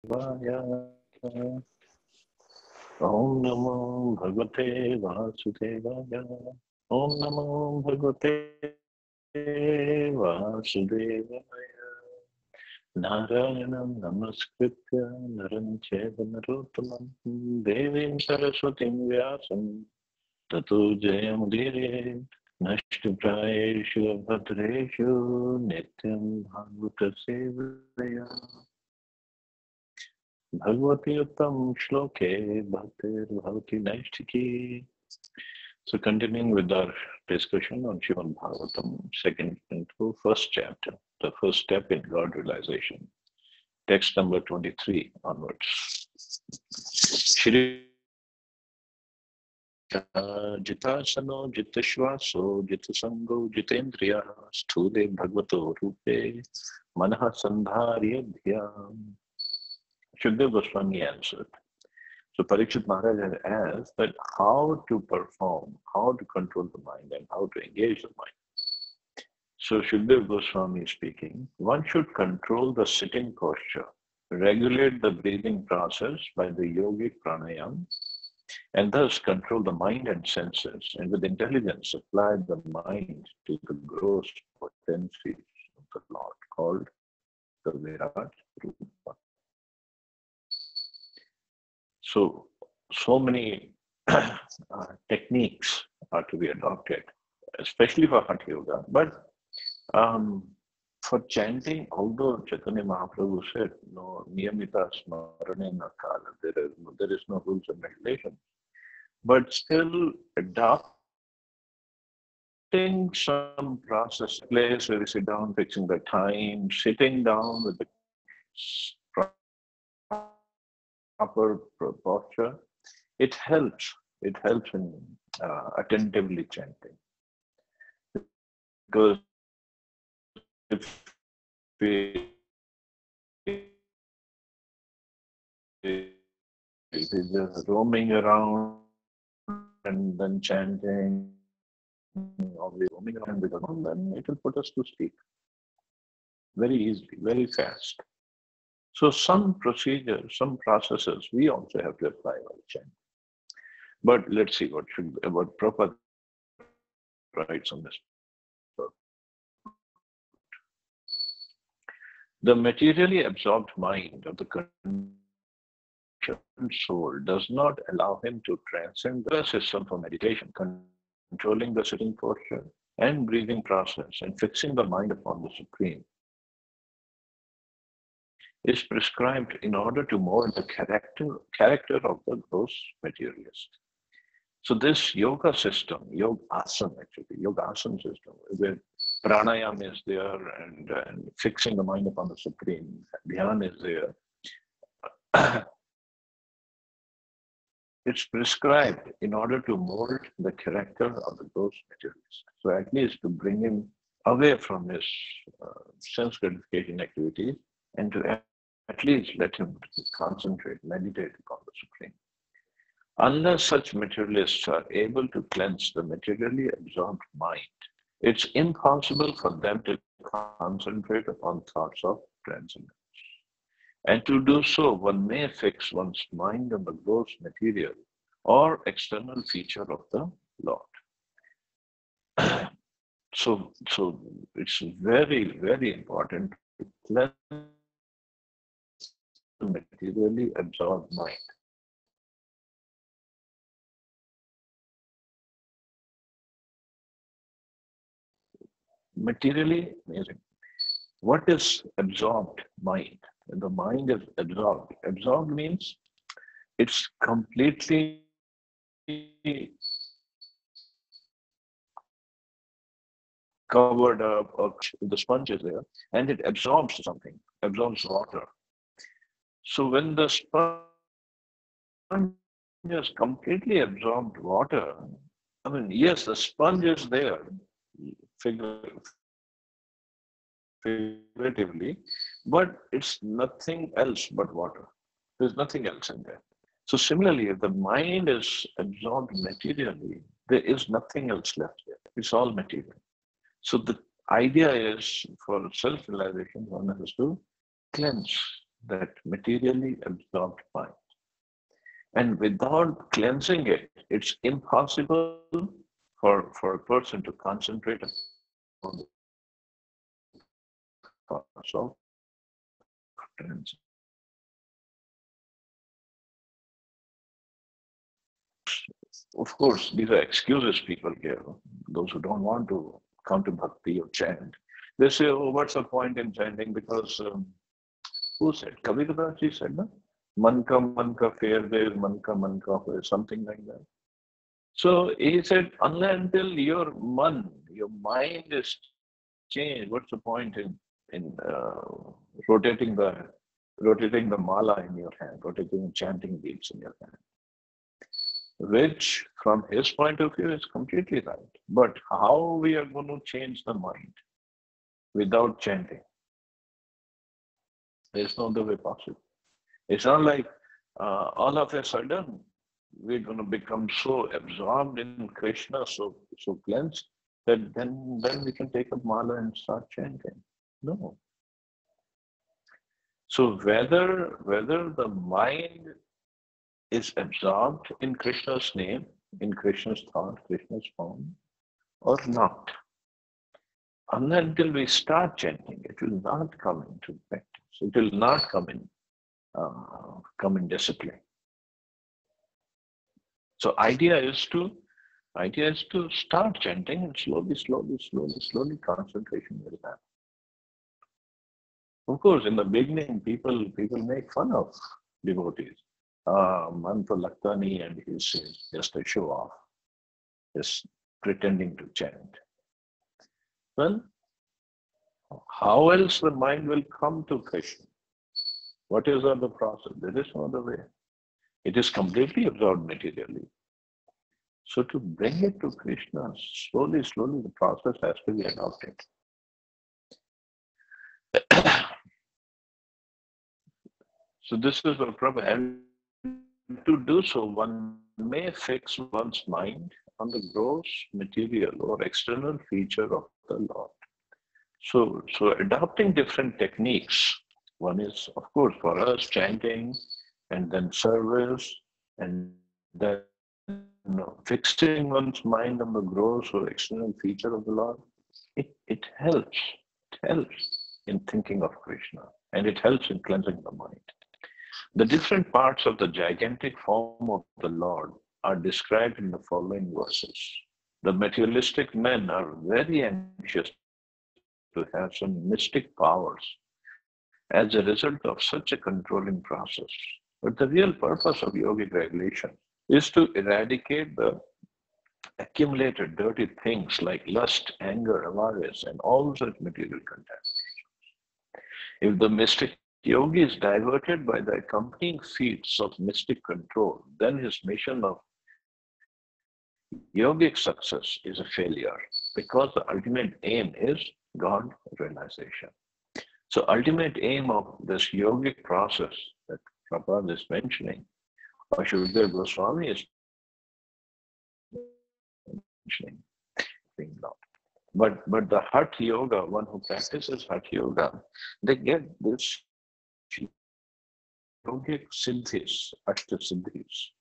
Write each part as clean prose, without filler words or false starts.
Om Namo Bhagavate Vasudevaya. Om Namo Bhagavate Vasudevaya. Narayanam Namaskritya Naram Cheva Narottamam Devim Saraswatim Vyasam Tato Jayamudire Nashtiprayeshu Bhadreshu Nityam Bhagavata Sevaya. Bhagavati Uttam Shloke Bhaktir Bhavati Naistiki. So continuing with our discussion on Srimad Bhagavatam, second into first chapter, the first step in God realization. Text number 23 onwards. Shri Jitasano Jitashvaso Jitasango Jitendriya Sthule Bhagavato Rupe Manaha Sandharya Dhyam. Shukdev Goswami answered. So Parikshit Maharaj has asked that how to perform, how to control the mind and how to engage the mind. So Shukdev Goswami is speaking, one should control the sitting posture, regulate the breathing process by the yogic pranayam, and thus control the mind and senses, and with intelligence apply the mind to the gross potencies of the Lord, called the Virat Rupa. So many techniques are to be adopted, especially for Hatha Yoga. But for chanting, although Chaitanya Mahaprabhu said, no niyamita smaranena kala, there is no rules of meditation. But still adopting some process, place where we sit down, fixing the time, sitting down with the proper posture, it helps. It helps in attentively chanting. Because if we just roaming around and then chanting, or roaming around with alone, then it will put us to sleep very easily, very fast. So some procedures, some processes, we also have to apply while chanting. But let's see what Prabhupada writes on this. The materially absorbed mind of the soul does not allow him to transcend the system for meditation, controlling the sitting posture and breathing process and fixing the mind upon the Supreme is prescribed in order to mold the character of the gross materialist. So this yoga system, yoga asana system, where pranayam is there and fixing the mind upon the Supreme, dhyan is there. It's prescribed in order to mold the character of the gross materialist. So at least to bring him away from his sense gratification activities and to at least let him concentrate, meditate upon the Supreme. Unless such materialists are able to cleanse the materially absorbed mind, it's impossible for them to concentrate upon thoughts of transcendence. And to do so, one may fix one's mind on the gross material or external feature of the Lord. So it's very, very important to cleanse the materially absorbed mind. Materially amazing. What is absorbed mind? The mind is absorbed. Absorbed means it's completely covered up, or the sponge is there, and it absorbs something, absorbs water. So when the sponge has completely absorbed water, I mean, yes, the sponge is there, figuratively, but it's nothing else but water. There's nothing else in there. So similarly, if the mind is absorbed materially, there is nothing else left there. It's all material. So the idea is for self-realization, one has to cleanse that materially absorbed mind. And without cleansing it, it's impossible for a person to concentrate on the thoughts of Of course, these are excuses people give. Those who don't want to come to bhakti or chant, they say, "Oh, what's the point in chanting?" Because who said? Kabir ji said, "No, man ka fair there, man ka fair," something like that. So he said, unless until your mind is changed, what's the point in rotating the mala in your hand, rotating chanting beads in your hand? Which, from his point of view, is completely right. But how we are going to change the mind without chanting? There's no other way possible. It's not like all of a sudden we're going to become so absorbed in Krishna, so cleansed, that then we can take up mala and start chanting. No. So whether the mind is absorbed in Krishna's name, in Krishna's thought, Krishna's form, or not. Until we start chanting, it will not come into practice. It will not come in discipline. So idea is to start chanting, and slowly concentration will happen. Of course, in the beginning, people make fun of devotees. Man to lagta nahi, and he's just a show off, just pretending to chant. Well, how else the mind will come to Krishna? What is the process? There is no other way. It is completely absorbed materially. So to bring it to Krishna, slowly, the process has to be adopted. So this is what Prabhupada, and to do so, one may fix one's mind on the gross material or external feature of the Lord. So adopting different techniques. One is, of course, for us chanting, and then service, and then fixing one's mind on the gross or external feature of the Lord. It helps. It helps in thinking of Krishna, and it helps in cleansing the mind. The different parts of the gigantic form of the Lord are described in the following verses. The materialistic men are very anxious to have some mystic powers as a result of such a controlling process. But the real purpose of yogic regulation is to eradicate the accumulated dirty things like lust, anger, avarice, and all such material contaminations. If the mystic yogi is diverted by the accompanying feats of mystic control, then his mission of yogic success is a failure, because the ultimate aim is God realization. So ultimate aim of this yogic process that Prabhupada is mentioning, or Shukdev Goswami is mentioning, but the Hatha Yoga, one who practices Hatha Yoga, they get this yogic siddhis, ashta siddhis,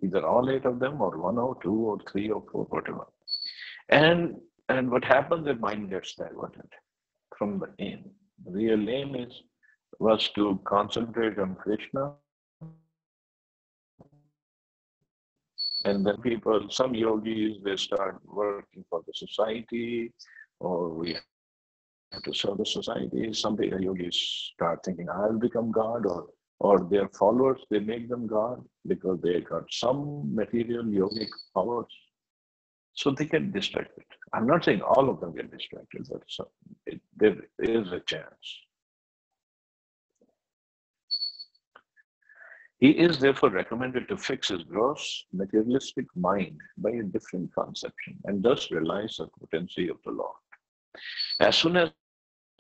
either all 8 of them, or 1 or 2 or 3 or 4, whatever. And what happens, the mind gets diverted from the aim. The real aim was to concentrate on Krishna. And then some yogis, they start working for the society, or we have to serve the society. Some yogis start thinking, I'll become God, or their followers, they make them God because they got some material yogic powers. So they get distracted. I'm not saying all of them get distracted, but there is a chance. He is therefore recommended to fix his gross materialistic mind by a different conception, and thus realize the potency of the Lord. As soon as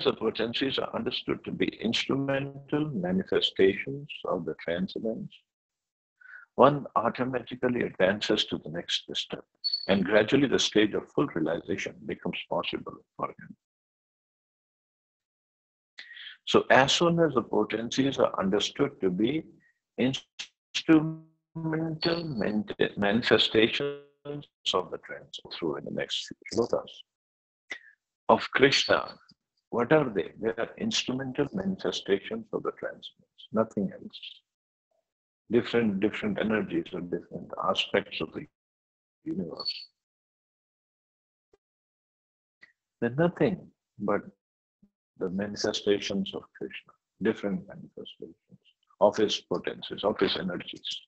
the potencies are understood to be instrumental manifestations of the transcendence, one automatically advances to the next step, and gradually the stage of full realization becomes possible for him. So as soon as the potencies are understood to be instrumental manifestations of the trance through in the next few shlokas of Krishna, what are they? They are instrumental manifestations of the transcendence, nothing else. Different energies or different aspects of the universe. They're nothing but the manifestations of Krishna, different manifestations of his potencies, of his energies.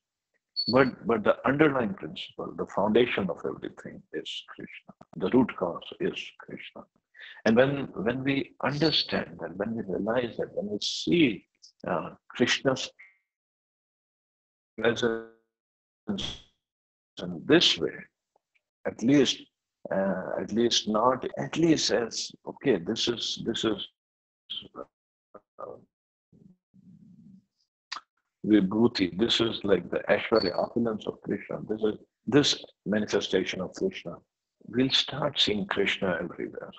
But the underlying principle, the foundation of everything is Krishna. The root cause is Krishna. And when we understand that, when we realize that, when we see Krishna's presence in this way, at least not at least as okay, this is vibhuti, this is like the Aishwarya opulence of Krishna, this manifestation of Krishna. We'll start seeing Krishna everywhere,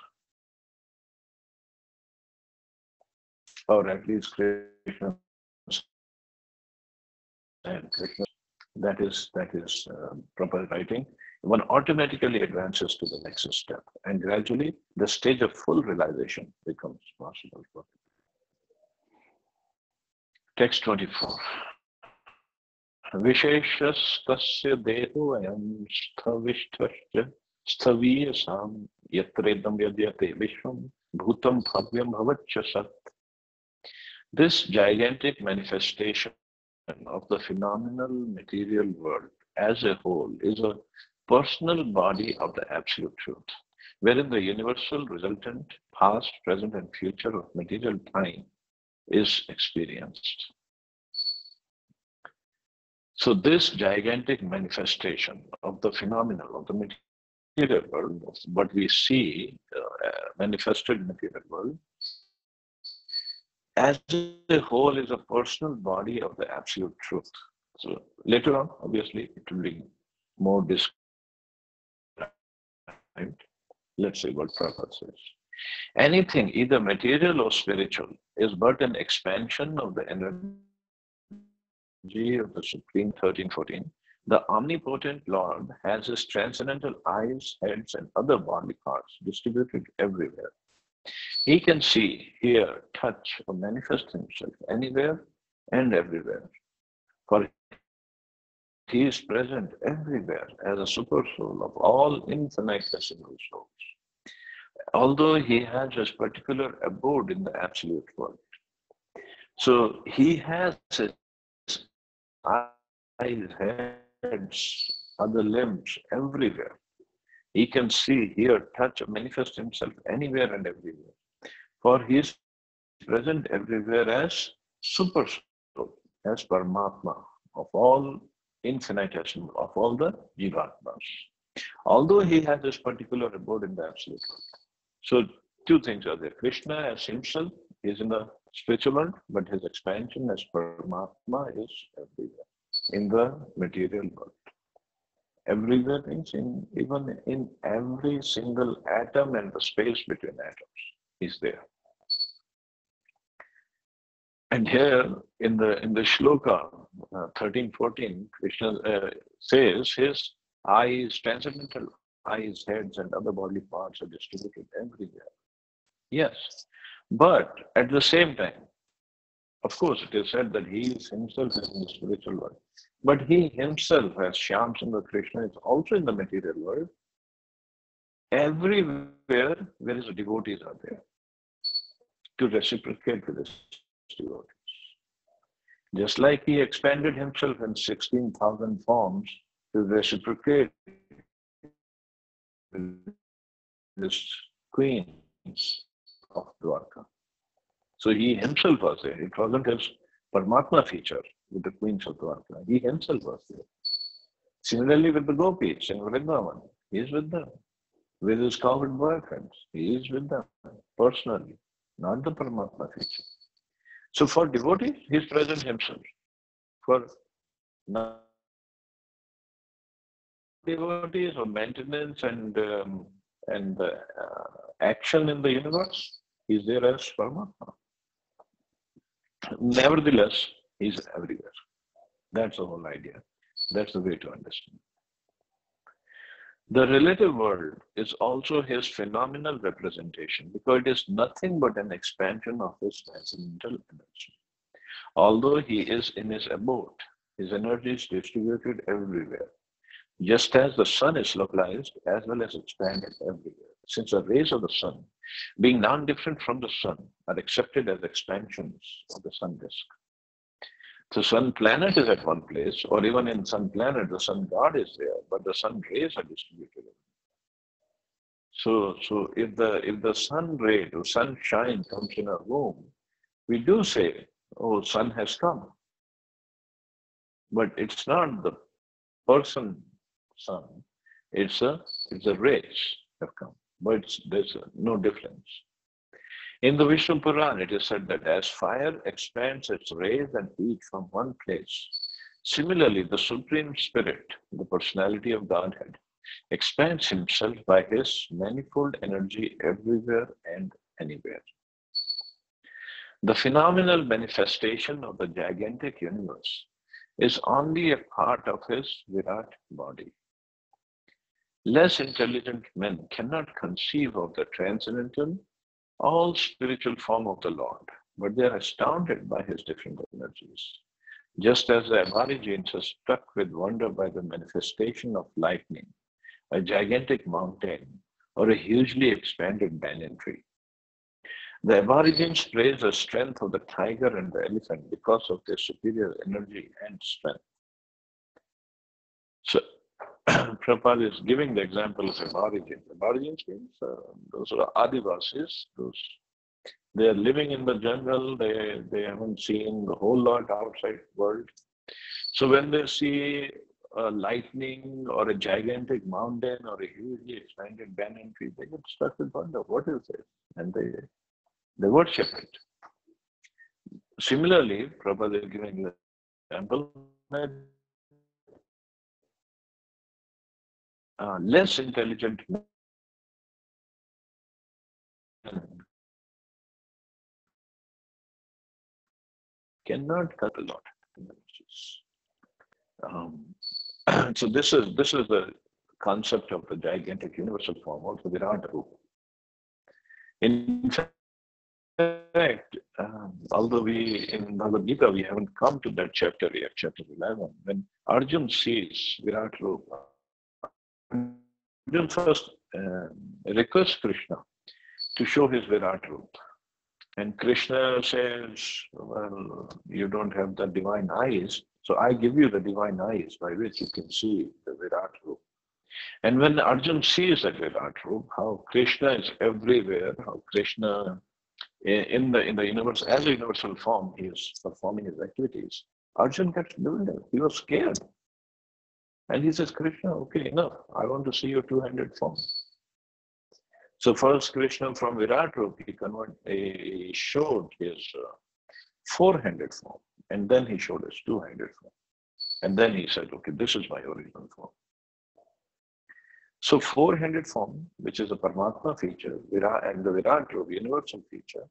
or at least Krishna and Krishna. That is proper writing. One automatically advances to the next step, and gradually the stage of full realization becomes possible for him. Text 24. Visheshastasya deho ayam sthavishtvasya sthaviyasam yatredam yadyate vishvam bhutam bhavyam bhavaccha sat. This gigantic manifestation of the phenomenal material world as a whole is a personal body of the absolute truth, wherein the universal resultant past, present, and future of material time is experienced. So this gigantic manifestation of the phenomenal of the material world, what we see manifested material world, as a whole is a personal body of the absolute truth. So later on, obviously, it will be more described. Let's see what Prabhupada says. Anything, either material or spiritual, is but an expansion of the energy of the Supreme 1314. The omnipotent Lord has his transcendental eyes, heads, and other body parts distributed everywhere. He can see, hear, touch, or manifest himself anywhere and everywhere. For he is present everywhere as a super soul of all infinitesimal souls. Although he has his particular abode in the absolute world. So he has his eyes, heads, other limbs everywhere. He can see, hear, touch, or manifest himself anywhere and everywhere. For he is present everywhere as super soul, as Paramatma of all infinitesimal, of all the Jivatmas. Although he has this particular abode in the absolute world. So two things are there. Krishna as himself is in the spiritual world, but his expansion as Paramatma is everywhere in the material world. Everywhere means even in every single atom and the space between atoms is there. And here in the shloka 13-14, Krishna says his eyes, transcendental eyes, heads, and other body parts are distributed everywhere. Yes, but at the same time, of course, it is said that he is himself in the spiritual world. But he himself, as Shyam Sundar Krishna, is also in the material world. Everywhere where his devotees are there to reciprocate with his devotees. Just like he expanded himself in 16,000 forms to reciprocate with his queens of Dwarka. So he himself was there. It wasn't his Paramatma feature with the queens of Dwarka. He himself was there. Similarly with the gopis in Vrindavan, he is with them. With his cowherd boyfriends, he is with them personally, not the Paramatma feature. So for devotees, he is present himself. For non-devotees or maintenance and action in the universe, he is there as Paramatma. Nevertheless, he's everywhere. That's the whole idea. That's the way to understand. The relative world is also his phenomenal representation because it is nothing but an expansion of his transcendental energy. Although he is in his abode, his energy is distributed everywhere, just as the sun is localized as well as expanded everywhere. Since the rays of the sun, being non-different from the sun, are accepted as expansions of the sun disk. The sun planet is at one place, or even in sun planet, the sun god is there, but the sun rays are distributed. So if the sun ray, the sunshine comes in a room, we do say, "Oh, sun has come," but it's not the person sun; it's a rays have come, but there's no difference. In the Vishnu Puran, it is said that as fire expands its rays and heat from one place, similarly, the Supreme Spirit, the personality of Godhead, expands himself by his manifold energy everywhere and anywhere. The phenomenal manifestation of the gigantic universe is only a part of his Virat body. Less intelligent men cannot conceive of the transcendental, all spiritual form of the Lord, but they are astounded by his different energies. Just as the Aborigines are struck with wonder by the manifestation of lightning, a gigantic mountain, or a hugely expanded banyan tree. The Aborigines praise the strength of the tiger and the elephant because of their superior energy and strength. So, Prabhupada is giving the example of Aborigines. Aborigines means those are Adivasis, they are living in the jungle, they haven't seen the whole lot outside world. So when they see a lightning or a gigantic mountain or a hugely expanded banyan tree, they get struck with wonder. What is this? And they worship it. Similarly, Prabhupada is giving an example that less intelligent men cannot cut a lot. So this is the concept of the gigantic universal form, also Virat Rupa. In fact, although in Bhagavad Gita we haven't come to that chapter yet, chapter 11, when Arjun sees Virat Rupa, Arjun first requests Krishna to show his Virat Rupa. And Krishna says, well, you don't have the divine eyes, so I give you the divine eyes by which you can see the Virat Rupa. And when Arjun sees that Virat Rupa, how Krishna is everywhere, how Krishna in the universe, as a universal form, he is performing his activities. Arjun gets bewildered. He was scared. And he says, Krishna, okay, enough. I want to see your two-handed form. So first Krishna from Virat Rupa, he showed his four-handed form. And then he showed his two-handed form. And then he said, okay, this is my original form. So four-handed form, which is a Paramatma feature, and the Virat Rupa, universal feature,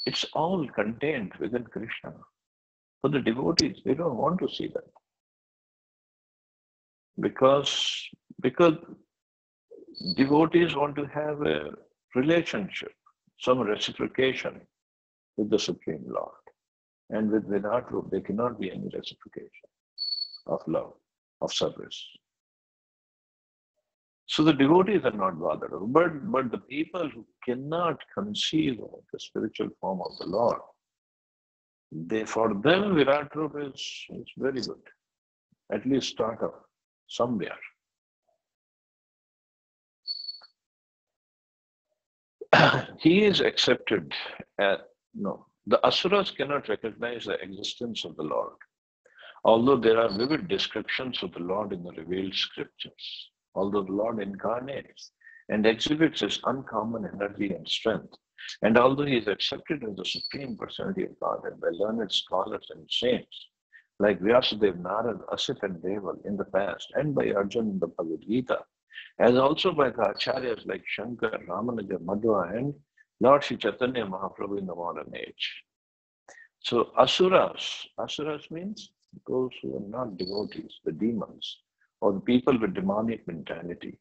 it's all contained within Krishna. For the devotees, they don't want to see that. Because devotees want to have a relationship, some reciprocation with the Supreme Lord. And with Virat Rupa, there cannot be any reciprocation of love, of service. So the devotees are not bothered. But the people who cannot conceive of the spiritual form of the Lord, for them Virat Rupa is very good. At least start off somewhere. He is accepted no. The asuras cannot recognize the existence of the Lord, although there are vivid descriptions of the Lord in the revealed scriptures. Although the Lord incarnates and exhibits his uncommon energy and strength, and although he is accepted as the Supreme Personality of Godhead by learned scholars and saints like Vyasadeva, Narad, Asit and Deval in the past, and by Arjuna in the Bhagavad Gita, as also by the acharyas like Shankar, Ramanuja, Madhva, and Lord Sri Chaitanya Mahaprabhu in the modern age. So asuras means those who are not devotees, the demons, or the people with demonic mentality.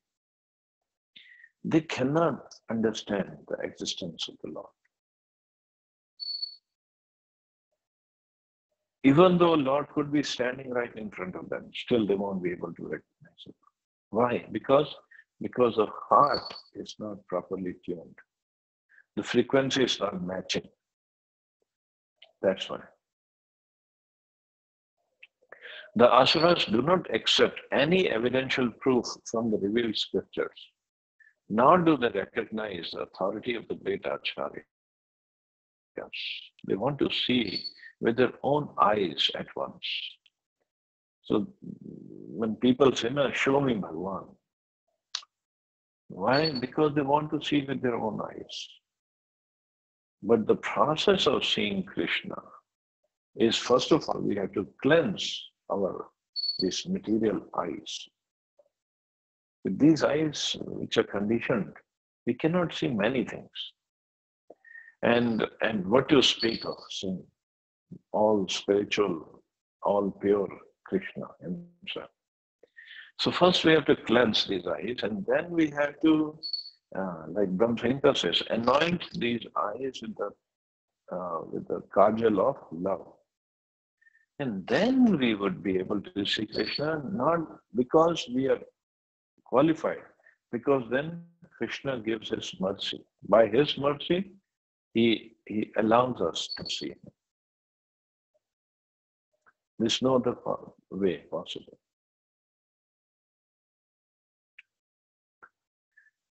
They cannot understand the existence of the Lord. Even though Lord could be standing right in front of them, still they won't be able to recognize it. Why? Because the heart is not properly tuned. The frequency is not matching. That's why. The asuras do not accept any evidential proof from the revealed scriptures, nor do they recognize the authority of the great acharyas. They want to see with their own eyes at once. So when people say, no, show me Bhagavan. Why? Because they want to see with their own eyes. But the process of seeing Krishna is, first of all, we have to cleanse these material eyes. With these eyes, which are conditioned, we cannot see many things. And what you speak of, seeing all spiritual, all pure Krishna himself. So first we have to cleanse these eyes, and then we have to, like Brahmacharya says, anoint these eyes with the kajal of love. And then we would be able to see Krishna, not because we are qualified, because then Krishna gives his mercy. By his mercy, he allows us to see him. There's no other way possible.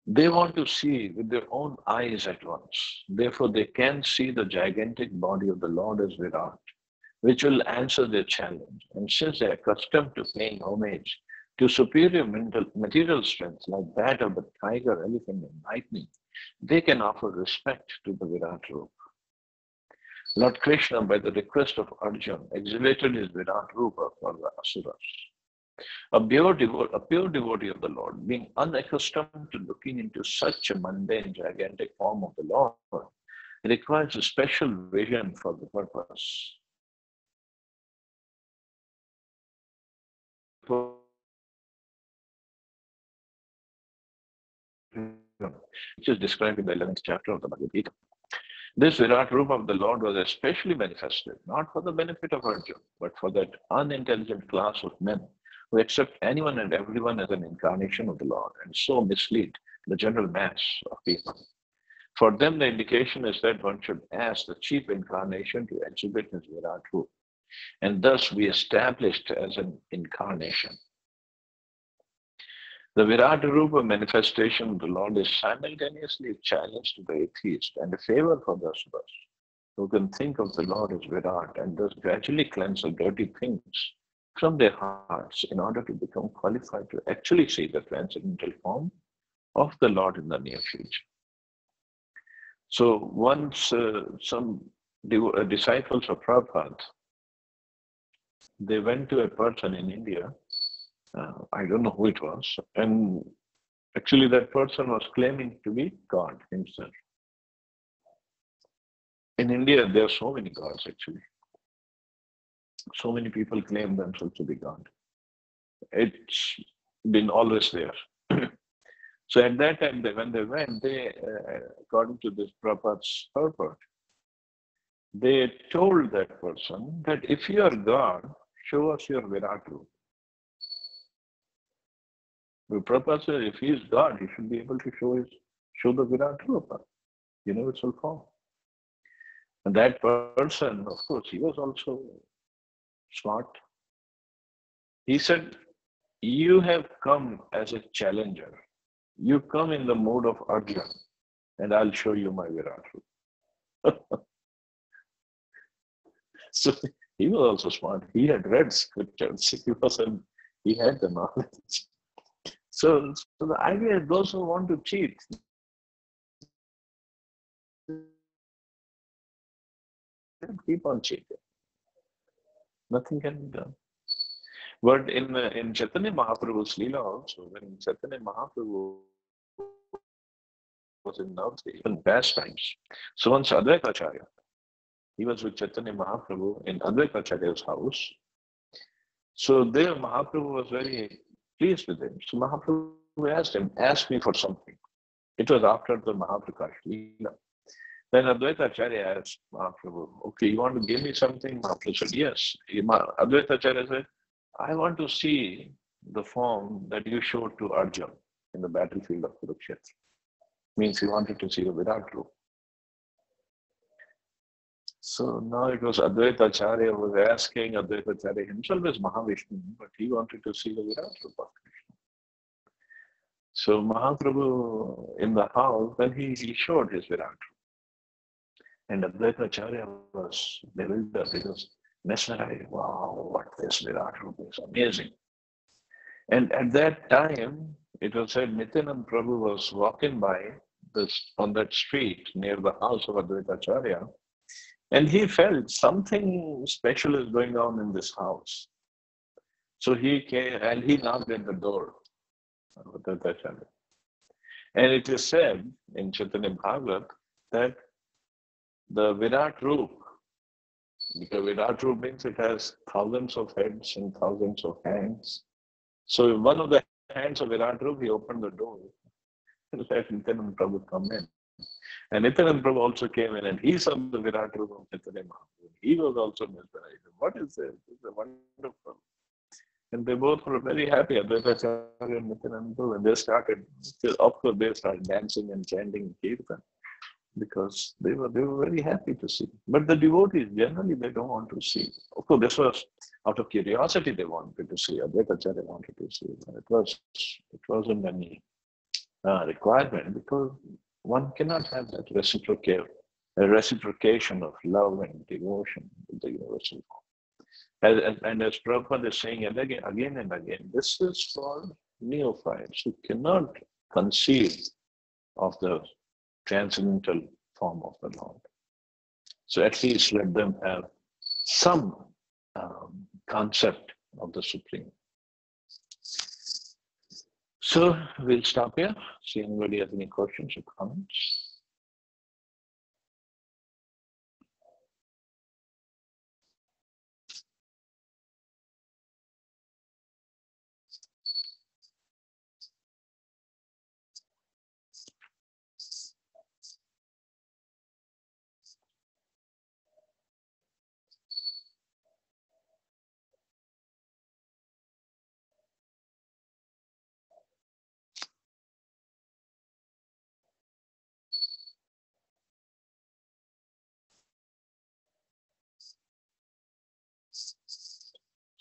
They want to see with their own eyes at once. Therefore, they can see the gigantic body of the Lord as Virat, which will answer their challenge. And since they are accustomed to paying homage to superior material strength like that of the tiger, elephant, and lightning, they can offer respect to the Virat Rupa. Lord Krishna, by the request of Arjuna, exhibited his Virat Rupa for the Asuras. A pure devotee of the Lord, being unaccustomed to looking into such a mundane, gigantic form of the Lord, requires a special vision for the purpose. Which is described in the 11th chapter of the Bhagavad Gita. This Virat Rupa of the Lord was especially manifested, not for the benefit of Arjuna, but for that unintelligent class of men who accept anyone and everyone as an incarnation of the Lord and so mislead the general mass of people. For them, the indication is that one should ask the chief incarnation to exhibit his Virat Rupa, and thus be established as an incarnation. The Virat Rupa manifestation of the Lord is simultaneously a challenge to the atheist and a favor for the Asuras, who can think of the Lord as Virat and thus gradually cleanse the dirty things from their hearts in order to become qualified to actually see the transcendental form of the Lord in the near future. So once some disciples of Prabhupada, they went to a person in India, I don't know who it was, and actually that person was claiming to be God himself. In India, there are so many gods actually. So many people claim themselves to be God. It's been always there. So at that time, when they went, according to this Prabhupada's purport, they told that person that if you are God, show us your Virat Rupa. The Prabhupada said if he is God, he should be able to show the Virat Rupa, universal form. And that person, of course, he was also smart. He said, you have come as a challenger. You come in the mode of Arjuna, and I'll show you my Virat Rupa. So he was also smart. He had read scriptures. He had the knowledge. So the idea is those who want to cheat, keep on cheating. Nothing can be done. But in Chaitanya Mahaprabhu's Leela also, when Chaitanya Mahaprabhu was in Navadvip, in past times, so once Advaita Acharya, he was with Chaitanya Mahaprabhu in Advaita Acharya's house. So there Mahaprabhu was very pleased with him. So Mahaprabhu asked him, ask me for something. It was after the Mahaprakash Leela. Then Advaita Acharya asked Mahaprabhu, okay, you want to give me something? Mahaprabhu said, yes. Advaita Acharya said, I want to see the form that you showed to Arjun in the battlefield of Kurukshetra. Means he wanted to see the Virat Roop. So now it was Advaita Acharya was asking. Advaita Acharya himself is Mahavishnu, but he wanted to see the Virat Roop of Krishna. So Mahaprabhu in the house, then he showed his Virat Roop. And Advaita Acharya was bewildered. He was mesmerized. Wow, what this Virat Roop is amazing. And at that time, it was said Nityanand Prabhu was walking by on that street near the house of Advaita Acharya, and he felt something special is going on in this house. So he came and he knocked at the door of Advaita Acharya. And it is said in Chaitanya Bhagavat that the Virat Roop, because Virat Roop means it has thousands of heads and thousands of hands. So one of the hands of Virat Roop, he opened the door and let Nityanand Prabhu come in. And Nityanand Prabhu also came in and he saw the Virat Roop of Chaitanya Mahaprabhu. He was also mesmerized. What is this? It's wonderful. And they both were very happy. Advaita Acharya and Nityanand Prabhu. And they started, of course, they started dancing and chanting Kirtan because they were very happy to see. But the devotees, generally, they don't want to see. Of course, this was out of curiosity they wanted to see. Advaita Acharya wanted to see. It wasn't any requirement because one cannot have that reciprocation of love and devotion with the universal form. And as Prabhupada is saying again and again, this is for neophytes who cannot conceive of the transcendental form of the Lord. So at least let them have some concept of the Supreme. So we'll stop here. See anybody has any questions or comments.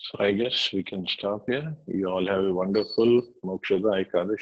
So I guess we can stop here. You all have a wonderful Mokshada Ekadashi.